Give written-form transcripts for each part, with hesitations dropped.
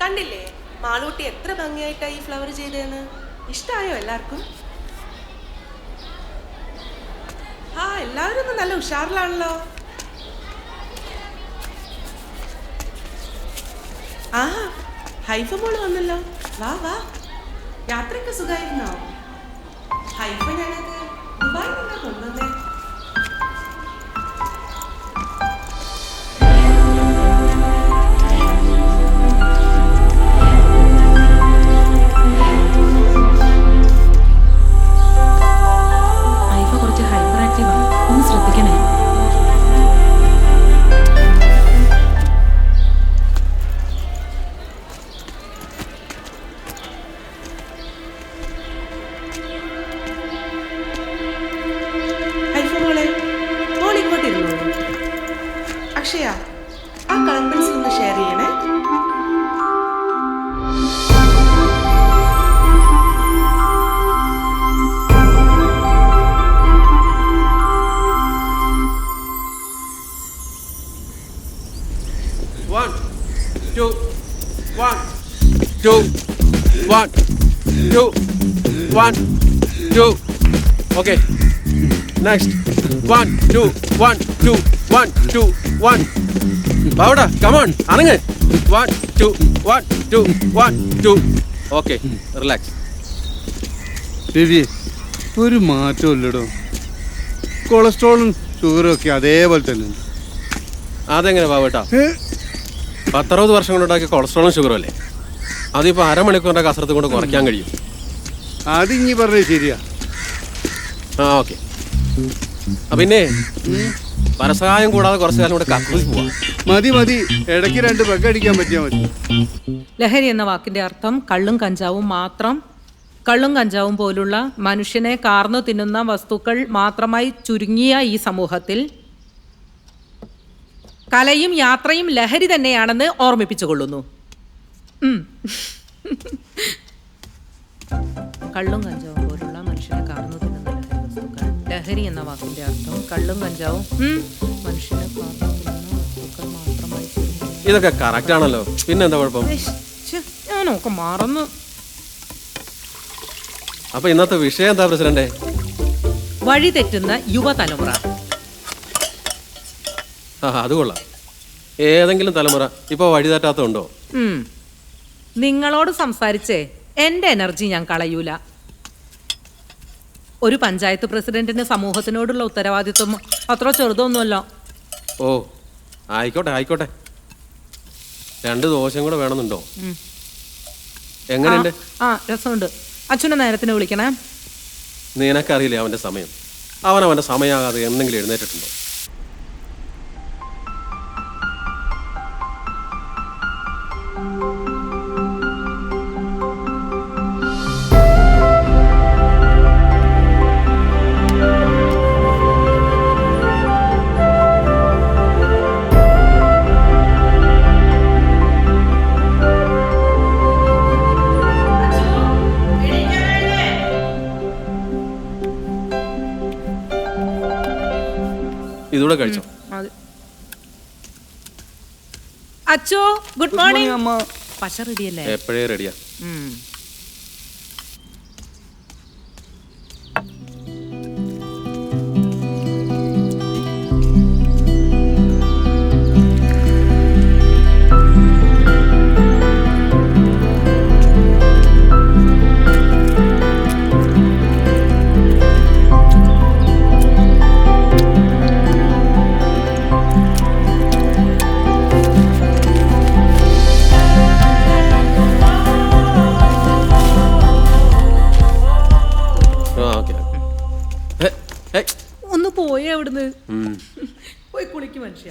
കണ്ടില്ലേ മാളൂട്ടി എത്ര ഭംഗിയായിട്ടാ ഈ ഫ്ലവർ ചെയ്തതെന്ന്? ഇഷ്ടായോ എല്ലാവർക്കും? ആ എല്ലാവരും ഒന്ന് നല്ല ഉഷാറിലാണല്ലോ. ആ ഹൈഫ മോള് വന്നല്ലോ. വാ വാ, യാത്രയൊക്കെ സുഖമായിരുന്നോ? ഹൈഫ ഞങ്ങൾക്ക് ദുബായിൽ നിന്നാ കൊണ്ടുവന്നേ. അക്ഷയ, ആ കളർ പെൻസിൽ ഒന്ന് ഷെയർ ചെയ്യണേ. One, two, one, two, one, two, one, two. Okay. Next. 1, 2, 1, 2, 1, 2, 1. Bavada, come on, arrange. 1, 2, 1, 2, 1, 2. Okay, relax. Ravi, ഒരു മാറ്റം ഇല്ലടോ. കൊളസ്ട്രോളും ഷുഗറും ഒക്കെ അതേപോലെ തന്നെ. അതെങ്ങനെ ബാബേട്ടാ? 10-60 വർഷം കൊണ്ടുണ്ടാക്കിയ കൊളസ്ട്രോളും ഷുഗറും അല്ലേ? അതിപ്പോൾ അരമണിക്കൂറിൻ്റെ കസരത്ത് കൊണ്ട് കുറയ്ക്കാൻ കഴിയും. അതിങ്ങി പറഞ്ഞത് ശരിയാ. ആ ഓക്കെ. പിന്നെ പരസഹായം കൂടാതെ കുറച്ചു കാലം കൂടെ കക്കൂസ് പോവാം. മതി മതി, ഇടയ്ക്ക് 2 പെഗ് അടിക്കാൻ പറ്റിയാൽ മതി. ലഹരി എന്ന വാക്കിന്റെ അർത്ഥം കള്ളും കഞ്ചാവും മാത്രം. കള്ളും കഞ്ചാവും പോലുള്ള മനുഷ്യനെ കാർന്നു തിന്നുന്ന വസ്തുക്കൾ മാത്രമായി ചുരുങ്ങിയ ഈ സമൂഹത്തിൽ കലയും യാത്രയും ലഹരി തന്നെയാണെന്ന് ഓർമ്മിപ്പിച്ചുകൊള്ളുന്നു. കള്ളും കഞ്ചാവും പോലുള്ള മനുഷ്യനെ കാർന്നു തിന്നുന്ന ലഹരി വസ്തുക്കൾ. ലഹരി എന്ന വാക്കിന്റെ അർത്ഥം കള്ളും കഞ്ചാവും മനുഷ്യനെ കാർന്നു തിന്നുന്ന വസ്തുക്കൾ മാത്രമായി ചുരുങ്ങിയ. ഇതൊക്കെ കറക്റ്റ് ആണല്ലോ, പിന്നെന്താ കുഴപ്പം? ഞാനൊക്കെ മറന്നു. അപ്പൊ ഇന്നത്തെ വിഷയം എന്താ പ്രസിഡന്റെ? വഴി തെറ്റുന്ന യുവതലമുറ. ആ അത് കൊള്ളാം. ഏതെങ്കിലും തലമുറ ഇപ്പൊ വഴി തെറ്റാത്തതുണ്ടോ? നിങ്ങളോട് സംസാരിച്ചേ എൻ്റെ എനർജി ഞാൻ കളയൂല. ഒരു പഞ്ചായത്ത് പ്രസിഡന്റിന് സമൂഹത്തിനോടുള്ള ഉത്തരവാദിത്വം അത്ര ചെറുതൊന്നുമല്ലോ. ഓ ആയിക്കോട്ടെ ആയിക്കോട്ടെ. 2 ദോശയും കൂടെ വേണമെന്നുണ്ടോ? എങ്ങനെയുണ്ട്? ആ രസമുണ്ട്. അച്ഛനെ നേരത്തിന് വിളിക്കണേ. നിനക്കറിയില്ലേ അവന്റെ സമയം? അവന്റെ സമയമാകാതെ എന്തെങ്കിലും എഴുന്നേറ്റിട്ടുണ്ടോ? ഇതൂടെ കഴിച്ചോ? അച്ചോ ഗുഡ് മോർണിംഗ്. അമ്മ പശ റെഡിയല്ലേ? എപ്പോഴേ റെഡിയാ. ഒന്ന് പോയേ അവിടുന്ന്. പോയി കുളിക്ക് മനുഷ്യ.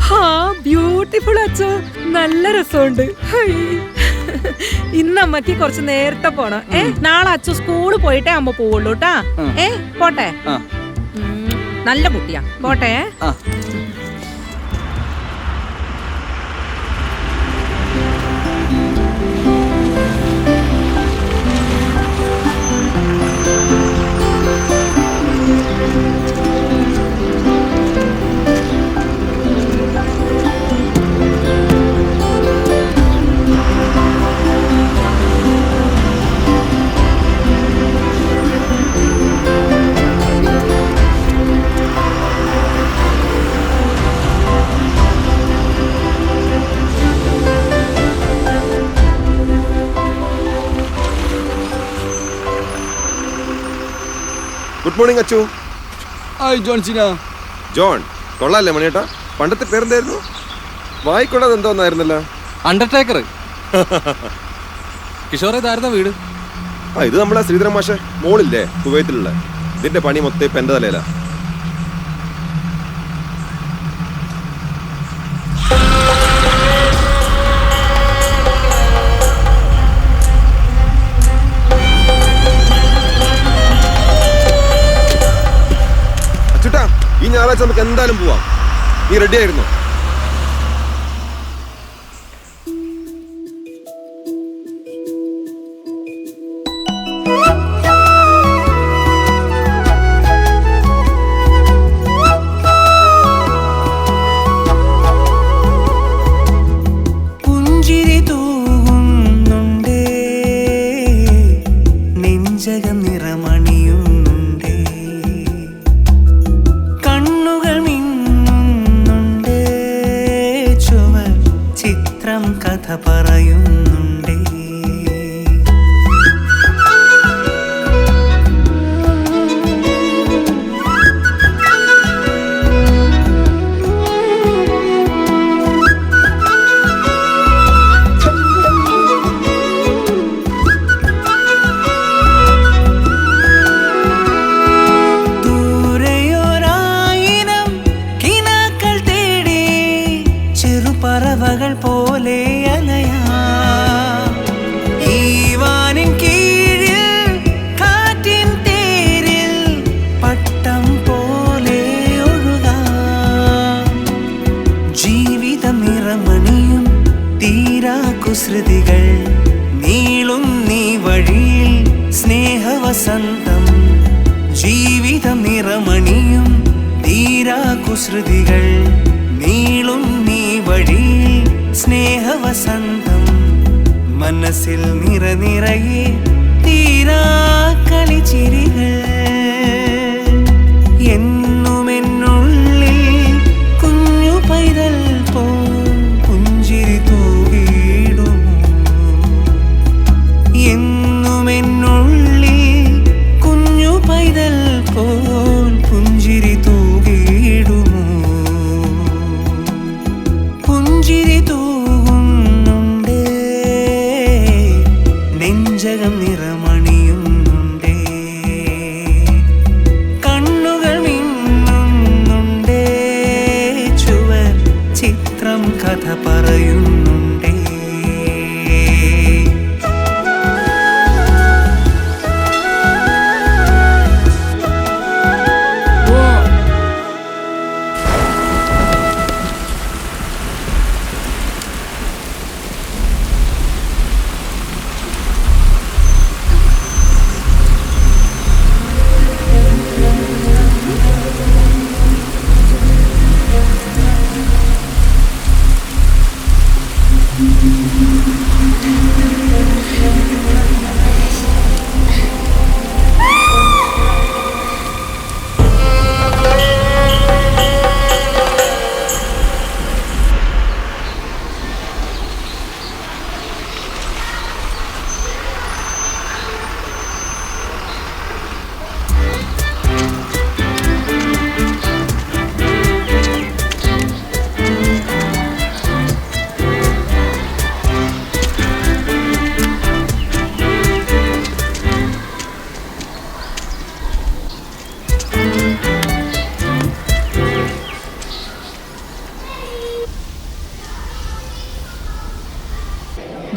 ഹാ ബ്യൂട്ടിഫുൾ അച്ചോ, നല്ല രസമുണ്ട്. ഇന്ന് അമ്മക്ക് കുറച്ച് നേരത്തെ പോണം. നാളെ അച്ഛൻ സ്കൂളിൽ പോയിട്ടേ അമ്മ പോവുള്ളൂ ട്ടാ. പോട്ടെ. നല്ല കുട്ടിയാ. പോട്ടെ. ആ. Good morning Achu. John Cena. John കൊള്ളാല്ലേ മണിയേട്ടാ? പണ്ടത്തെ പേരെന്തായിരുന്നു? വായിക്കൊണ്ടത് എന്തോന്നായിരുന്നല്ലോ? അണ്ടർടേക്കർ. കിഷോർ ഇതായിരുന്ന വീട്? ആ, ഇത് നമ്മളെ ശ്രീധരൻ മാഷ മോളില്ലേ കുവൈത്തിലുള്ള. ഇതിന്റെ പണി മൊത്തം ഇപ്പൊ എന്റെ തലയിലാ. അച്ചുട്ടാ, ഈ ഞായറാഴ്ച നമുക്ക് എന്തായാലും പോവാം. നീ റെഡി ആയിരുന്നു? കഥ പറയുന്നുണ്ടേ. ദൂരെയൊരായിരം കിനാക്കൾ തേടി ചെറുപറവകൾ പോലെ കുസൃതികൾ നീളും നീ വഴിയിൽ സ്നേഹവസന്തം. ജീവിതം നിറമണിയും തീരാ കുസൃതികൾ നീളും നീ വഴിയിൽ സ്നേഹവസന്തം. മനസ്സിൽ നിറയെ തീരാ കളിച്ചിരികൾ. എന്നുമെന്നുള്ളിൽ കുഞ്ഞു പൈതൽ പോ പുഞ്ചിരി തൂകിടുമോ. എന്നുമെന്നുള്ളിൽ കുഞ്ഞു പൈതൽ പോൽ പുഞ്ചിരി തൂകിടുമോ. പുഞ്ചിരി തൂകുന്നുണ്ടേ, നെഞ്ചകം നിറമണിയുന്നുണ്ടേ, കണ്ണുകൾ മിന്നുന്നുണ്ടേ, ചുവർ ചിത്രം കഥ പറയുന്നുണ്ടേ.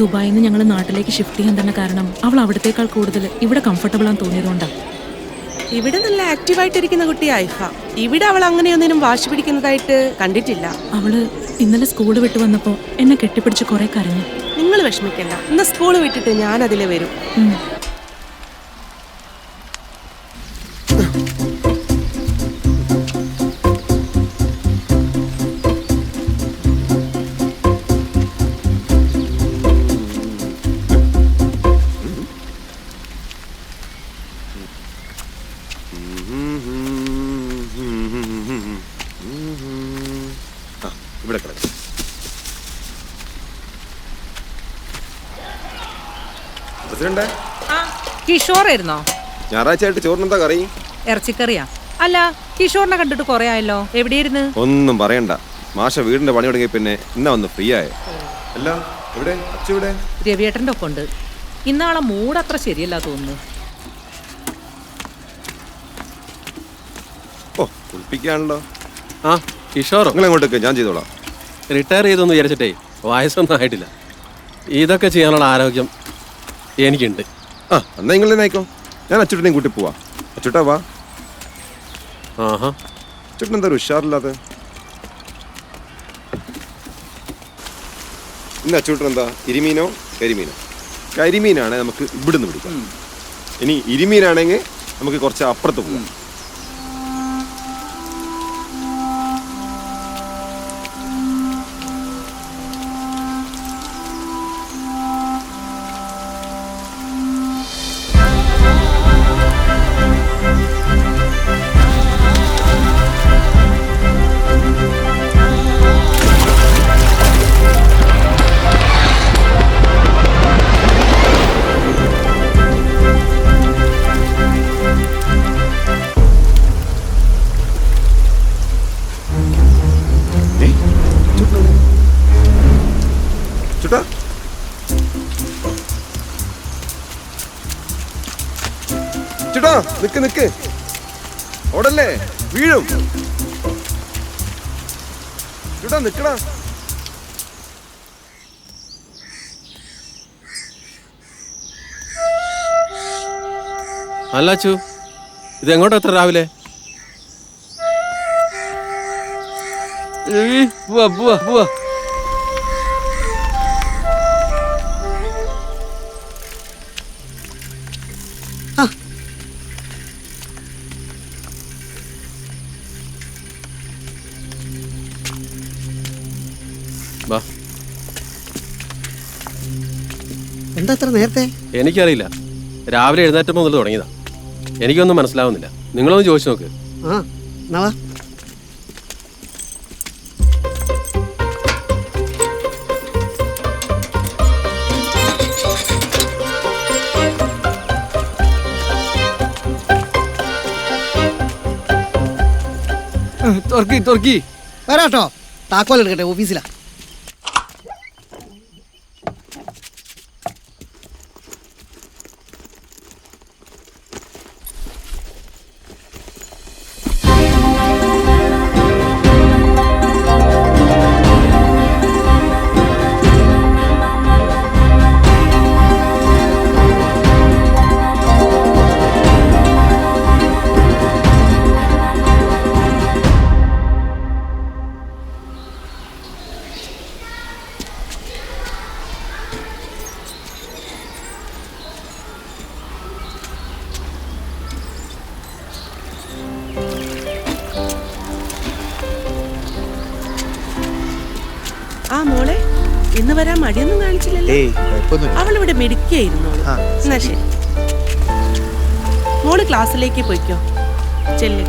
ദുബായിൽ നിന്ന് ഞങ്ങൾ നാട്ടിലേക്ക് ഷിഫ്റ്റ് ചെയ്യാൻ തന്നെ കാരണം അവൾ അവിടത്തേക്കാൾ കൂടുതൽ ഇവിടെ കംഫർട്ടബിൾ ആണെന്ന് തോന്നിയതുകൊണ്ടാണ്. ഇവിടെ നല്ല ആക്റ്റീവായിട്ടിരിക്കുന്ന കുട്ടി ഐഫ. ഇവിടെ അവൾ അങ്ങനെയൊന്നിനും വാശി പിടിക്കുന്നതായിട്ട് കണ്ടിട്ടില്ല. അവള് ഇന്നലെ സ്കൂള് വിട്ട് വന്നപ്പോ എന്നെ കെട്ടിപ്പിടിച്ച് കുറെ കരഞ്ഞു. നിങ്ങൾ വിഷമിക്കണ്ട, ഇന്ന് സ്കൂൾ വിട്ടിട്ട് ഞാൻ അതിലെ വരും. ഇവിടെ കിടക്കും. പ്രസിഡന്റ്, കിഷോറായിരുന്നോ? ഞായറാഴ്ച ആയിട്ട് ചോറിനെന്താ കറി? ഇറച്ചിക്കറിയാ? അല്ല, കിഷോറിനെ കണ്ടിട്ട് കുറെ ആയല്ലോ. എവിടെയായിരുന്നു? ഒന്നും പറയണ്ട, മാഷ വീടിന്റെ പണി തുടങ്ങി പിന്നെ ഇന്നാ വന്ന് ഫ്രീ ആയ. അല്ല എവിടെ അച്ഛ? ഇവിടെ രവിയേട്ടൻ്റെ ഒപ്പം ഉണ്ട്. ഇന്നാളെ മൂഡ് അത്ര ശരിയല്ല തോന്നുന്നു. ഓ, കുളിപ്പിക്കാണല്ലോ. ആ കിഷോറോ? നിങ്ങൾ എങ്ങോട്ടേക്ക്? ഞാൻ ചെയ്തോളാം. റിട്ടയർ ചെയ്തൊന്ന് വിചാരിച്ചിട്ടേ വയസ്സൊന്നും ആയിട്ടില്ല. ഇതൊക്കെ ചെയ്യാനുള്ള ആരോഗ്യം എനിക്കുണ്ട്. ആ, എന്നാ നിങ്ങൾ തന്നെ ആയിക്കോ. ഞാൻ അച്ചുട്ടനെയും കൂട്ടി പോവാ. അച്ചുട്ടാ വാ. ആഹാ, അച്ചുട്ടൻ എന്താ ഒരു ഉഷാറില്ലാതെ? ഇന്ന് അച്ചുട്ടൻ എന്താ ഇരിമീനോ കരിമീനോ? കരിമീനാണെങ്കിൽ നമുക്ക് ഇവിടുന്ന് പിടിക്കാം. ഇനി ഇരിമീനാണെങ്കിൽ നമുക്ക് കുറച്ച് അപ്പുറത്ത് പോകാം. ചുട്ടാ ചുട്ടാ, നിക്ക് നിക്ക്, ഓടല്ലേ, വീഴും. ചുട്ടാ നിക്കടാ. അല്ല അച്ചു, ഇത് എങ്ങോട്ടാ എത്ര രാവിലെ? പോവാ പോവാ പോവാ. വാ. എന്താ അത്ര നേരത്തെ? എനിക്കറിയില്ല, രാവിലെ എഴുന്നേറ്റപ്പോൾ മുതൽ തുടങ്ങിയതാ. എനിക്കൊന്നും മനസ്സിലാവുന്നില്ല. നിങ്ങളൊന്ന് ചോദിച്ചു നോക്ക്. ആ എന്നാ വാ. തുറക്കി തുറക്കി. വരാട്ടോ, താക്കോൽ എടുക്കട്ടെ, ഓഫീസിലാ. ആ മോളെ, ഇന്ന് വരാൻ മടിയൊന്നും കാണിച്ചില്ലല്ലോ. അവളിവിടെ മെഡിക്കായിരുന്നോളൂ. എന്നാ ശരി, മോള് ക്ലാസ്സിലേക്ക് പോയിക്കോ. ചെല്ല്.